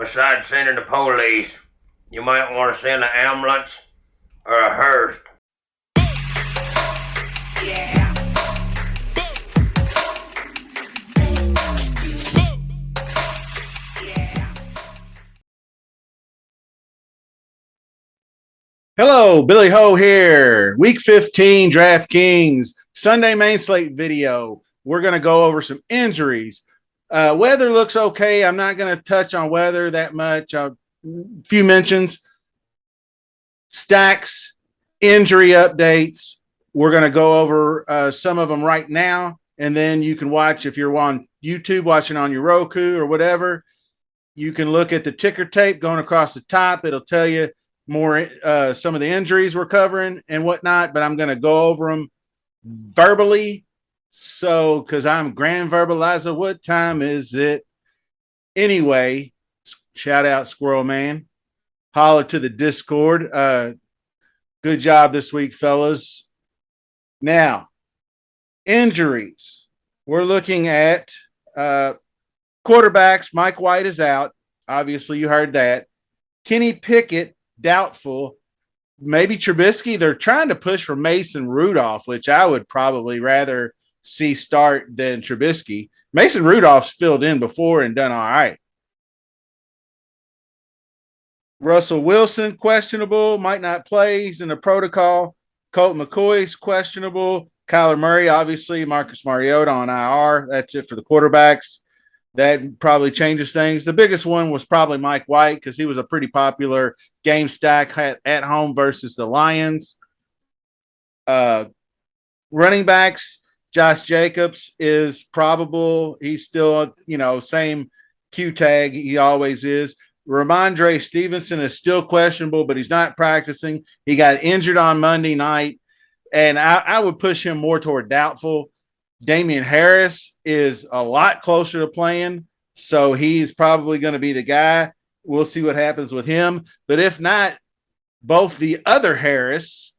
Besides sending the police, you might want to send an ambulance or a hearse. Hello, Billy Ho here. Week 15 DraftKings Sunday main slate video. We're going to go over some injuries. Weather looks okay. I'm not going to touch on weather that much. A few mentions. Stacks, injury updates. We're going to go over some of them right now. And then you can watch, if you're on YouTube, watching on your Roku or whatever, you can look at the ticker tape going across the top. It'll tell you more some of the injuries we're covering and whatnot, but I'm going to go over them verbally. So, because I'm grand verbalizer, what time is it? Anyway, shout out Squirrel Man. Holler to the Discord. Good job this week, fellas. Now, injuries. We're looking at quarterbacks. Mike White is out. Obviously, you heard that. Kenny Pickett, doubtful. Maybe Trubisky. They're trying to push for Mason Rudolph, which I would probably rather see start than Trubisky. Mason Rudolph's filled in before and done all right. Russell Wilson, questionable, might not play. He's in the protocol. Colt McCoy's questionable. Kyler Murray, obviously. Marcus Mariota on IR. That's it for the quarterbacks. That probably changes things. The biggest one was probably Mike White because he was a pretty popular game stack at home versus the Lions. Running backs, Josh Jacobs is probable. He's still, same Q tag he always is. Ramondre Stevenson is still questionable, but he's not practicing. He got injured on Monday night, and I would push him more toward doubtful. Damian Harris is a lot closer to playing, so he's probably going to be the guy. We'll see what happens with him. But if not, both the other Harris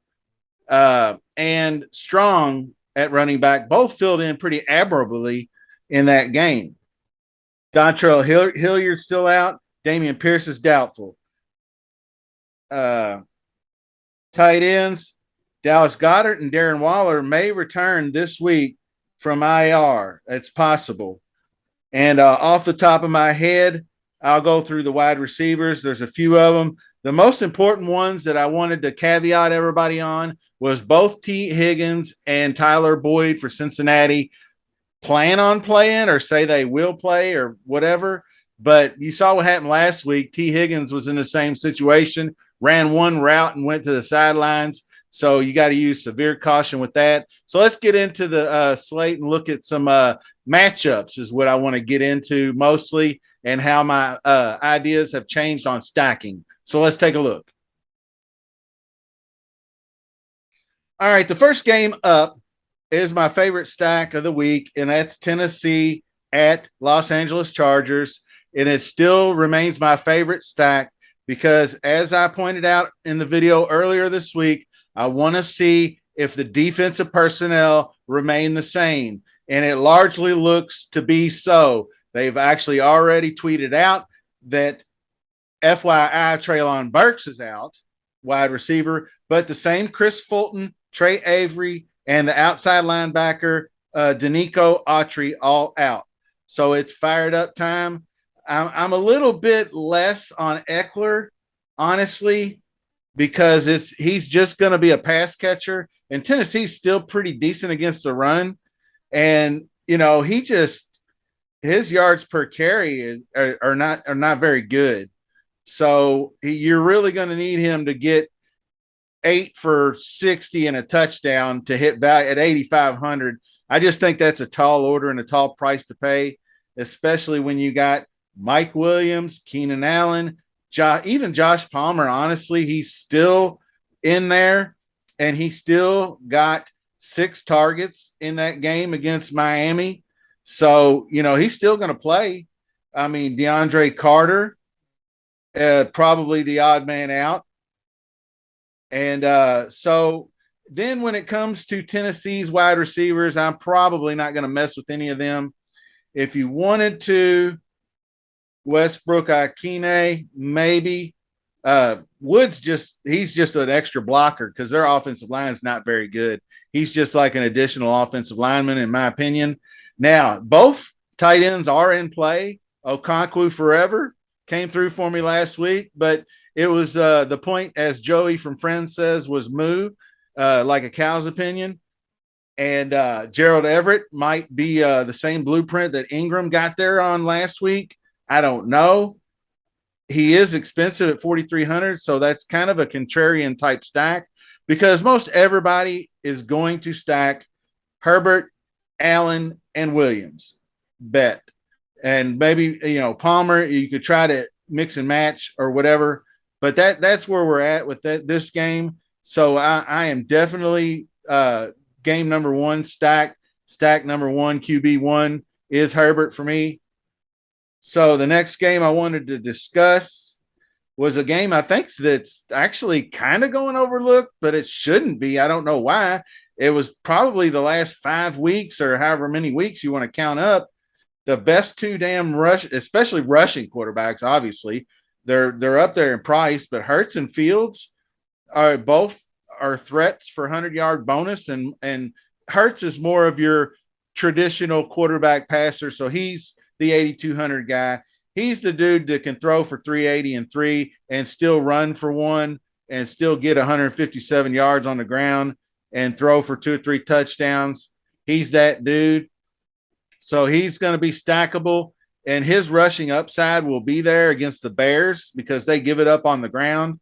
and Strong at running back both filled in pretty admirably in that game. Dontrell Hilliard's still out. Damian Pierce is doubtful. Tight ends, Dallas Goedert and Darren Waller may return this week from IR. It's possible. And off the top of my head, I'll go through the wide receivers. There's a few of them. The most important ones that I wanted to caveat everybody on was both T. Higgins and Tyler Boyd for Cincinnati plan on playing or say they will play or whatever. But you saw what happened last week. T. Higgins was in the same situation, ran one route and went to the sidelines. So you got to use severe caution with that. So let's get into the slate and look at some matchups is what I want to get into mostly and how my ideas have changed on stacking. So let's take a look. All right, the first game up is my favorite stack of the week, and that's Tennessee at Los Angeles Chargers. And it still remains my favorite stack because, as I pointed out in the video earlier this week, I want to see if the defensive personnel remain the same. And it largely looks to be so. They've actually already tweeted out that FYI Treylon Burks is out, wide receiver, but the same Chris Fulton, Trey Avery, and the outside linebacker, Danico Autry, all out. So it's fired up time. I'm a little bit less on Eckler, honestly, because he's just going to be a pass catcher, and Tennessee's still pretty decent against the run. And his yards per carry are not very good. So you're really going to need him to get 8 for 60 and a touchdown to hit value at 8,500. I just think that's a tall order and a tall price to pay, especially when you got Mike Williams, Keenan Allen, even Josh Palmer. Honestly, he's still in there, and he still got 6 targets in that game against Miami. So, he's still going to play. I mean, DeAndre Carter, probably the odd man out. And so then when it comes to Tennessee's wide receivers, I'm probably not going to mess with any of them. If you wanted to, Westbrook Akine, maybe. Woods he's just an extra blocker because their offensive line is not very good. He's just like an additional offensive lineman, in my opinion. Now, both tight ends are in play. Okonkwo forever came through for me last week, but it was the point, as Joey from Friends says, was moo, like a cow's opinion. And Gerald Everett might be the same blueprint that Ingram got there on last week. I don't know. He is expensive at 4,300, so that's kind of a contrarian type stack because most everybody is going to stack Herbert, Allen, and Williams. Bet. And maybe Palmer, you could try to mix and match or whatever. But that's where we're at with this game. So I am definitely game number one stack. Stack number one, QB1 is Herbert for me. So the next game I wanted to discuss was a game I think that's actually kind of going overlooked, but it shouldn't be. I don't know why. It was probably the last 5 weeks or however many weeks you want to count up. The best two damn especially rushing quarterbacks, obviously. They're up there in price, but Hurts and Fields are both threats for 100-yard bonus, and Hurts is more of your traditional quarterback passer, so he's the 8,200 guy. He's the dude that can throw for 380 and 3 and still run for 1 and still get 157 yards on the ground and throw for 2 or 3 touchdowns. He's that dude. So he's going to be stackable, and his rushing upside will be there against the Bears because they give it up on the ground.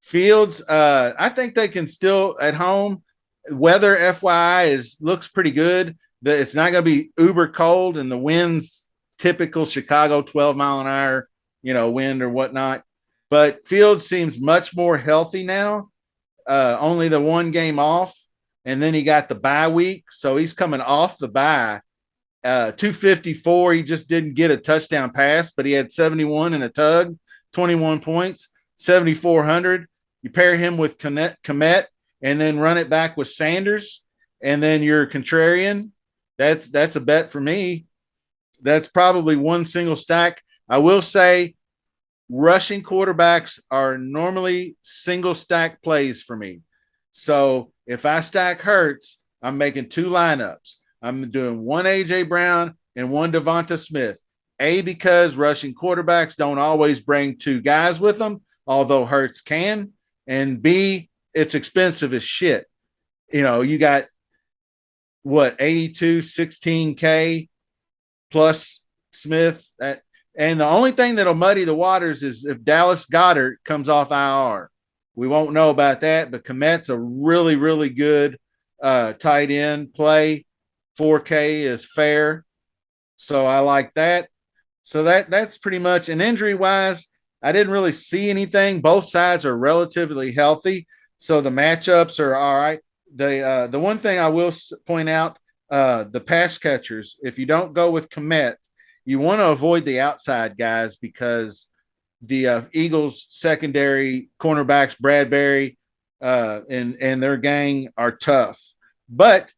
Fields, I think they can still at home. Weather, FYI, looks pretty good. It's not going to be uber cold, and the wind's typical Chicago 12-mile-an-hour, wind or whatnot. But Fields seems much more healthy now. Only the one game off, and then he got the bye week, so he's coming off the bye. 254, he just didn't get a touchdown pass, but he had 71 in a tug, 21 points, 7,400. You pair him with Komet and then run it back with Sanders, and then you're contrarian. That's a bet for me. That's probably one single stack. I will say rushing quarterbacks are normally single stack plays for me. So if I stack Hurts, I'm making 2 lineups. I'm doing one AJ Brown and one Devonta Smith. A, because rushing quarterbacks don't always bring 2 guys with them, although Hurts can. And B, it's expensive as shit. You got what, 82, 16K plus Smith. And the only thing that'll muddy the waters is if Dallas Goedert comes off IR. We won't know about that, but Komet's a really, really good tight end play. 4K is fair. So I like that. So that's pretty much. And injury wise, I didn't really see anything. Both sides are relatively healthy. So the matchups are all right. The one thing I will point out, the pass catchers, if you don't go with Komet, you want to avoid the outside guys because the Eagles secondary cornerbacks, Bradbury and their gang are tough. But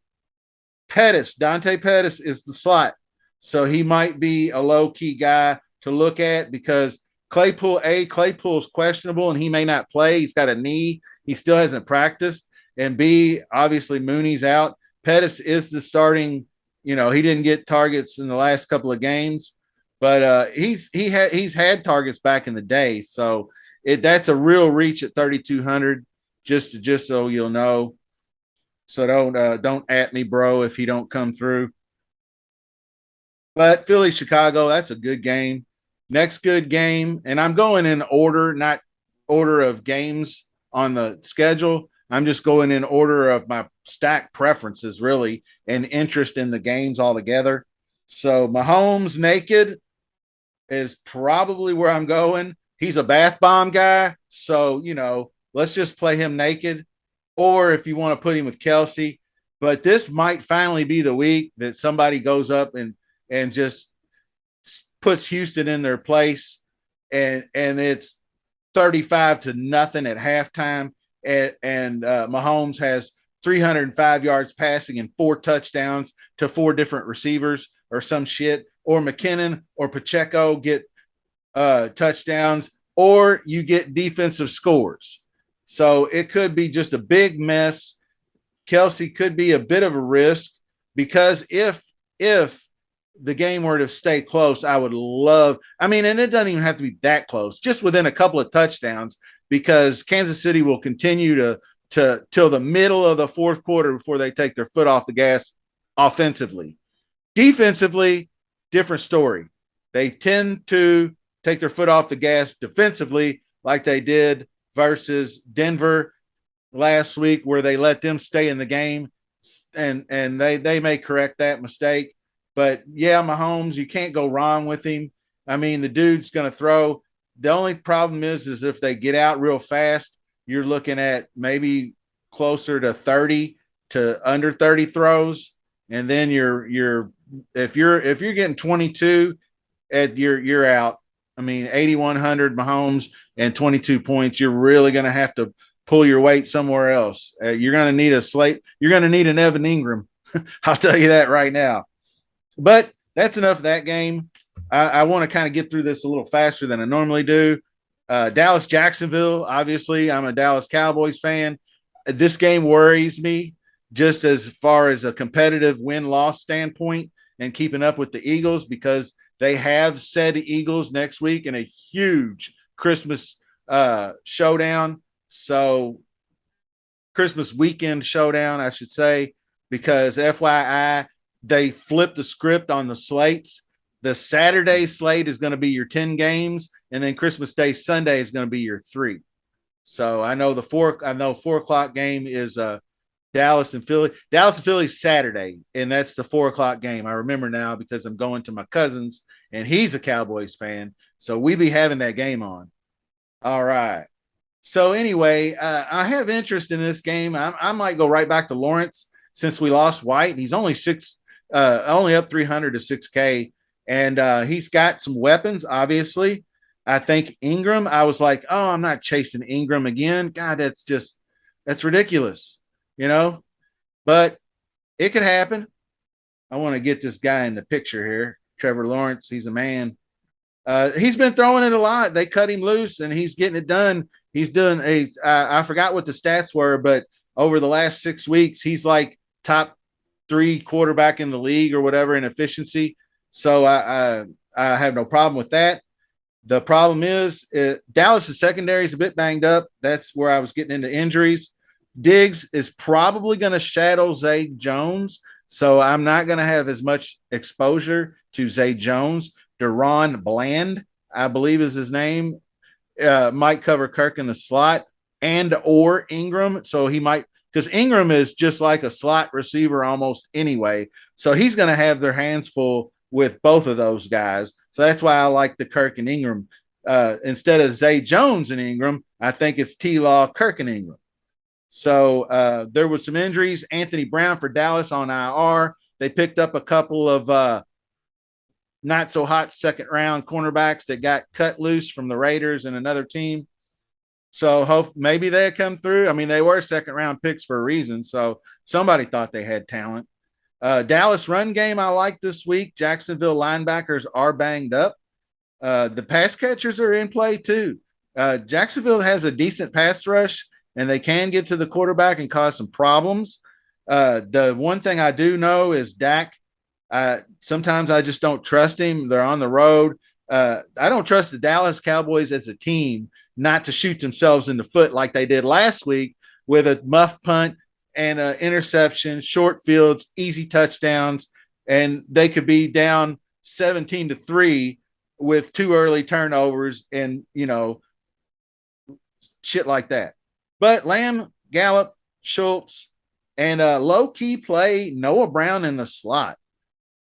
Dante Pettis is the slot. So he might be a low-key guy to look at because Claypool's questionable and he may not play. He's got a knee. He still hasn't practiced. And B, obviously Mooney's out. Pettis is the starting, he didn't get targets in the last couple of games, but he's had targets back in the day. So that's a real reach at 3,200, just so you'll know. So don't at me, bro, if he don't come through. But Philly, Chicago, that's a good game. Next good game, and I'm going in order, not order of games on the schedule. I'm just going in order of my stack preferences, really, and interest in the games altogether. So Mahomes naked is probably where I'm going. He's a bath bomb guy, so let's just play him naked. Or if you want to put him with Kelsey, but this might finally be the week that somebody goes up and just puts Houston in their place, and it's 35-0 at halftime, and Mahomes has 305 yards passing and 4 touchdowns to 4 different receivers or some shit, or McKinnon or Pacheco get touchdowns, or you get defensive scores. So it could be just a big mess. Kelsey could be a bit of a risk because if the game were to stay close, I would love. I mean, and it doesn't even have to be that close, just within a couple of touchdowns, because Kansas City will continue to till the middle of the fourth quarter before they take their foot off the gas offensively. Defensively, different story. They tend to take their foot off the gas defensively, like they did versus Denver last week, where they let them stay in the game, and they may correct that mistake. But yeah, Mahomes, you can't go wrong with him. I mean, the dude's going to throw. The only problem is if they get out real fast, you're looking at maybe closer to 30 to under 30 throws, and then if you're getting 22, you're out. I mean, 8,100 Mahomes and 22 points. You're really going to have to pull your weight somewhere else. You're going to need a slate. You're going to need an Evan Ingram. I'll tell you that right now. But that's enough of that game. I want to kind of get through this a little faster than I normally do. Dallas Jacksonville. Obviously, I'm a Dallas Cowboys fan. This game worries me just as far as a competitive win-loss standpoint and keeping up with the Eagles, because they have said Eagles next week in a huge Christmas showdown. So Christmas weekend showdown, I should say, because FYI, they flipped the script on the slates. The Saturday slate is going to be your 10 games, and then Christmas Day Sunday is going to be your 3. So I know 4:00 game is Dallas and Philly. Dallas and Philly Saturday, and that's the 4:00 game. I remember now because I'm going to my cousin's, and he's a Cowboys fan, so we be having that game on. All right. So anyway, I have interest in this game. I might go right back to Lawrence since we lost White. He's only only up 300 to 6K, and he's got some weapons. Obviously, I think Ingram. I was like, oh, I'm not chasing Ingram again. God, that's ridiculous, you know. But it could happen. I want to get this guy in the picture here, Trevor Lawrence. He's a man. He's been throwing it a lot. They cut him loose, and he's getting it done. He's doing I forgot what the stats were, but over the last 6 weeks, he's like top 3 quarterback in the league or whatever in efficiency. So I have no problem with that. The problem is Dallas' secondary is a bit banged up. That's where I was getting into injuries. Diggs is probably going to shadow Zay Jones, so I'm not going to have as much exposure to Zay Jones. Deron Bland, I believe is his name, might cover Kirk in the slot and or Ingram. So he might, because Ingram is just like a slot receiver almost anyway. So he's going to have their hands full with both of those guys. So that's why I like the Kirk and Ingram. Instead of Zay Jones and Ingram, I think it's T-Law, Kirk and Ingram. So there was some injuries. Anthony Brown for Dallas on IR. They picked up a couple of not so hot second round cornerbacks that got cut loose from the Raiders and another team. So maybe they come through. I mean, they were second round picks for a reason. So somebody thought they had talent. Dallas run game I like this week. Jacksonville linebackers are banged up. The pass catchers are in play too. Jacksonville has a decent pass rush, and they can get to the quarterback and cause some problems. The one thing I do know is Dak. Sometimes I just don't trust him. They're on the road. I don't trust the Dallas Cowboys as a team not to shoot themselves in the foot like they did last week with a muff punt and an interception, short fields, easy touchdowns, and they could be down 17-3 with 2 early turnovers and, shit like that. But Lamb, Gallup, Schultz, and low-key play Noah Brown in the slot.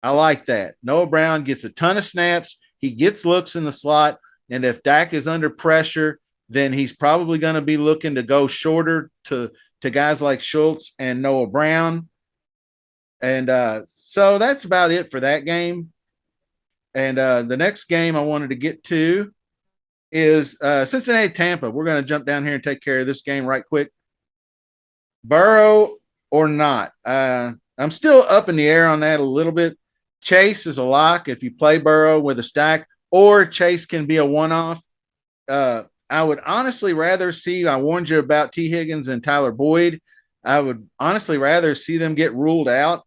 I like that. Noah Brown gets a ton of snaps. He gets looks in the slot. And if Dak is under pressure, then he's probably going to be looking to go shorter to guys like Schultz and Noah Brown. And so that's about it for that game. And the next game I wanted to get to is Cincinnati-Tampa. We're going to jump down here and take care of this game right quick. Burrow or not. I'm still up in the air on that a little bit. Chase is a lock if you play Burrow with a stack. or Chase can be a one-off. I would honestly rather see, I warned you about T. Higgins and Tyler Boyd. I would honestly rather see them get ruled out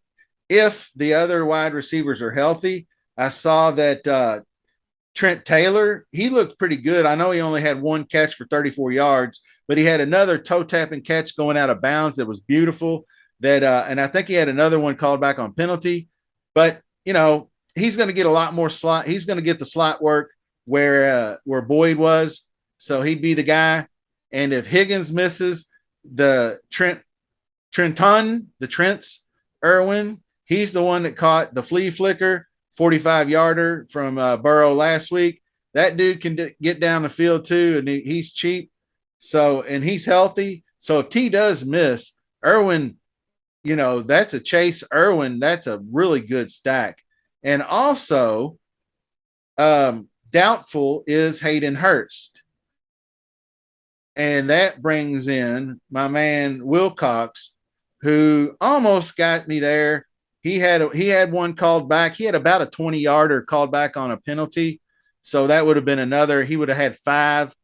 if the other wide receivers are healthy. I saw that Trent Taylor, he looked pretty good. I know he only had one catch for 34 yards, but he had another toe tapping catch going out of bounds that was beautiful. And I think he had another one called back on penalty. But he's going to get a lot more slot. He's going to get the slot work where Boyd was, so he'd be the guy. And if Higgins misses, the Trent's Irwin, he's the one that caught the flea flicker 45-yarder from Burrow last week. That dude can get down the field too, and he's cheap. So, and he's healthy. So if T does miss, Irwin, that's a Chase Irwin. That's a really good stack. And also, doubtful is Hayden Hurst. And that brings in my man Wilcox, who almost got me there. He had one called back. He had about a 20-yarder called back on a penalty. So that would have been another. He would have had 5,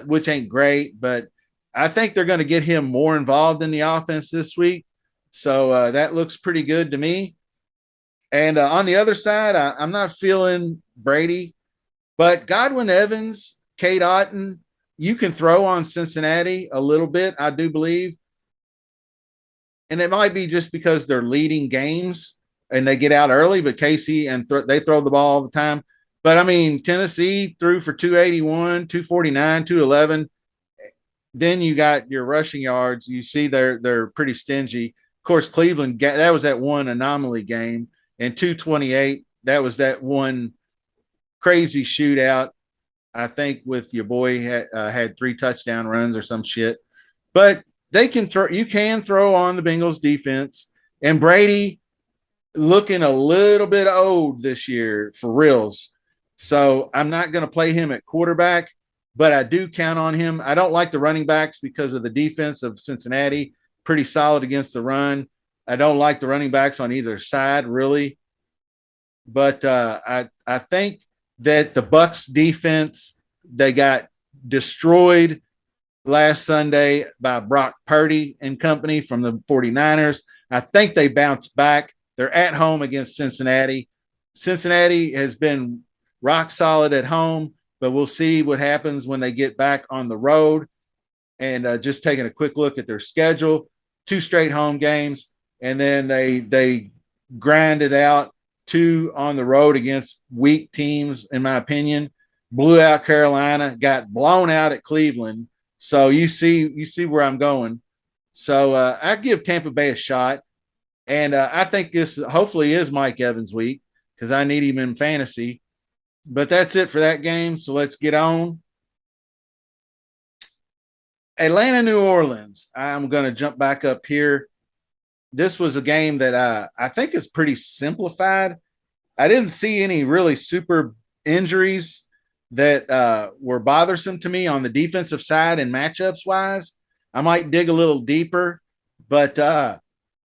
which ain't great, but I think they're going to get him more involved in the offense this week. So that looks pretty good to me. And on the other side, I'm not feeling Brady, but Godwin Evans, Kate Otten, you can throw on Cincinnati a little bit, I do believe. And it might be just because they're leading games and they get out early, but KC and they throw the ball all the time. But I mean, Tennessee threw for 281, 249, 211. Then you got your rushing yards. You see they're pretty stingy. Of course, Cleveland, that was that one anomaly game, and 228. That was that one crazy shootout. I think with your boy had 3 touchdown runs or some shit. But they can throw. You can throw on the Bengals defense, and Brady looking a little bit old this year for reals. So I'm not going to play him at quarterback, but I do count on him. I don't like the running backs because of the defense of Cincinnati, pretty solid against the run. I don't like the running backs on either side really, but I think that the Bucks defense, they got destroyed last Sunday by Brock Purdy and company from the 49ers. I think they bounced back. They're at home against Cincinnati. Cincinnati has been rock solid at home, but we'll see what happens when they get back on the road. And just taking a quick look at their schedule, 2 straight home games, and then they grinded out 2 on the road against weak teams, in my opinion. Blew out Carolina, got blown out at Cleveland. So you see where I'm going. So I give Tampa Bay a shot, and I think this hopefully is Mike Evans' week because I need him in fantasy. But that's it for that game. So let's get on. Atlanta, New Orleans. I'm going to jump back up here. This was a game that I think is pretty simplified. I didn't see any really super injuries that were bothersome to me on the defensive side and matchups wise. I might dig a little deeper, but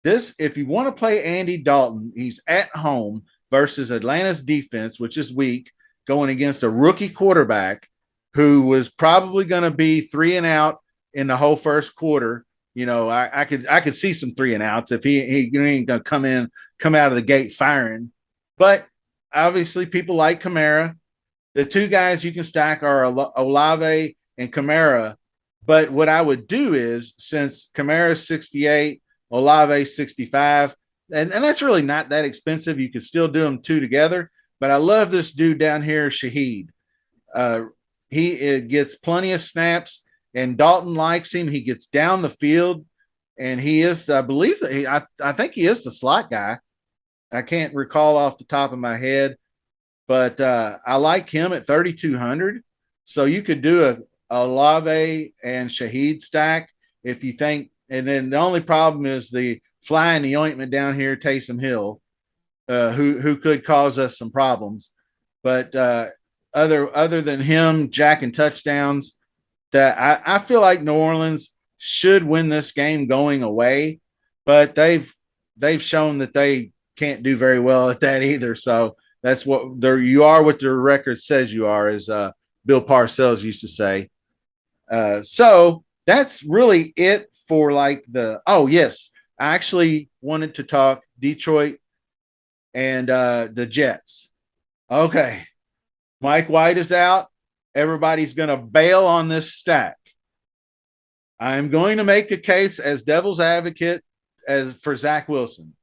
this, if you want to play Andy Dalton, he's at home versus Atlanta's defense, which is weak, going against a rookie quarterback who was probably going to be 3 and out in the whole first quarter. I could see some 3 and outs if he ain't going to come out of the gate firing. But obviously, people like Kamara. The 2 guys you can stack are Olave and Kamara. But what I would do is, since Kamara's 68, Olave 65, and that's really not that expensive. You could still do them 2 together. But I love this dude down here, Shaheed. He gets plenty of snaps, and Dalton likes him. He gets down the field, and he is, I believe, I think he is the slot guy. I can't recall off the top of my head, but I like him at 3,200. So you could do a Olave and Shaheed stack if you think. And then the only problem is the fly in the ointment down here, Taysom Hill, who could cause us some problems. But other than him jacking touchdowns, that I feel like New Orleans should win this game going away, but they've shown that they can't do very well at that either. So That's what there you are. What the record says you are, as Bill Parcells used to say. So that's really it for like the. Oh yes, I actually wanted to talk Detroit and the Jets. Okay, Mike White is out. Everybody's going to bail on this stack. I'm going to make a case as devil's advocate as for Zach Wilson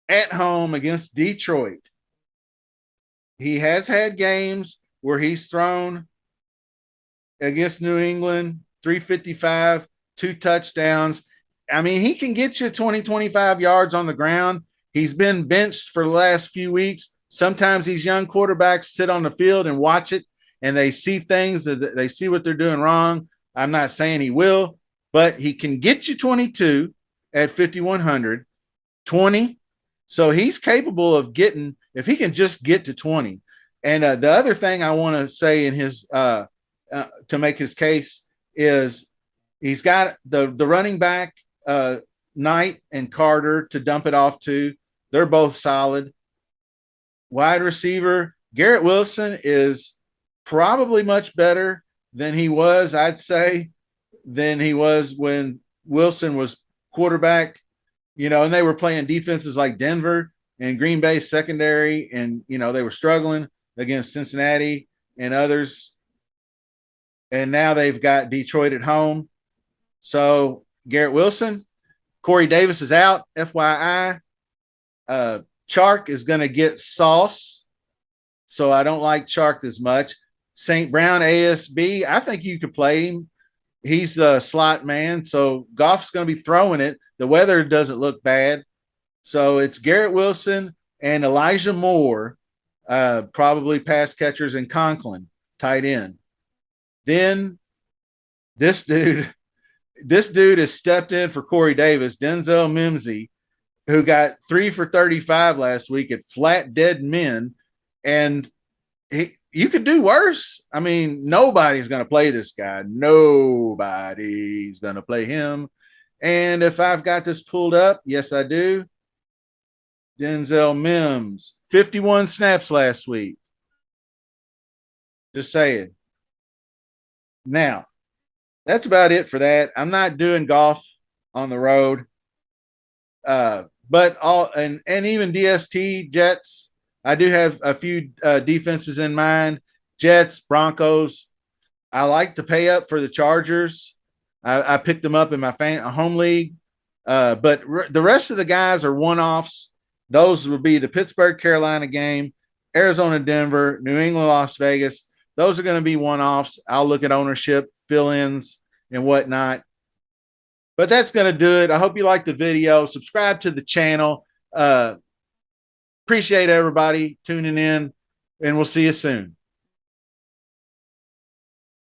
at home against Detroit. He has had games where he's thrown against New England 355, 2 touchdowns. I mean, he can get you 20, 25 yards on the ground. He's been benched for the last few weeks. Sometimes these young quarterbacks sit on the field and watch it, and they see things that they see what they're doing wrong. I'm not saying he will, but he can get you 22 at 5,100, 20. So he's capable of getting, if he can just get to 20. And the other thing I want to say in his to make his case is he's got the running back Knight and Carter to dump it off to. They're both solid. Wide receiver Garrett Wilson is probably much better than he was, I'd say, than he was when Wilson was quarterback, and they were playing defenses like Denver and Green Bay secondary, and, they were struggling against Cincinnati and others. And now they've got Detroit at home. So Garrett Wilson, Corey Davis is out, FYI. Chark is going to get sauce. So I don't like Chark as much. St. Brown, ASB, I think you could play him. He's the slot man. So Goff's going to be throwing it. The weather doesn't look bad. So it's Garrett Wilson and Elijah Moore, probably pass catchers, and Conklin, tight end. Then this dude has stepped in for Corey Davis, Denzel Mimsy, who got 3 for 35 last week at flat dead men. And you could do worse. I mean, nobody's going to play this guy. Nobody's going to play him. And if I've got this pulled up, yes, I do. Denzel Mims, 51 snaps last week. Just saying. Now, that's about it for that. I'm not doing Goff on the road. But even DST Jets, I do have a few defenses in mind. Jets, Broncos. I like to pay up for the Chargers. I picked them up in my home league. But the rest of the guys are one-offs. Those would be the Pittsburgh, Carolina game, Arizona, Denver, New England, Las Vegas. Those are going to be one-offs. I'll look at ownership, fill-ins, and whatnot. But that's going to do it. I hope you liked the video. Subscribe to the channel. Appreciate everybody tuning in, and we'll see you soon.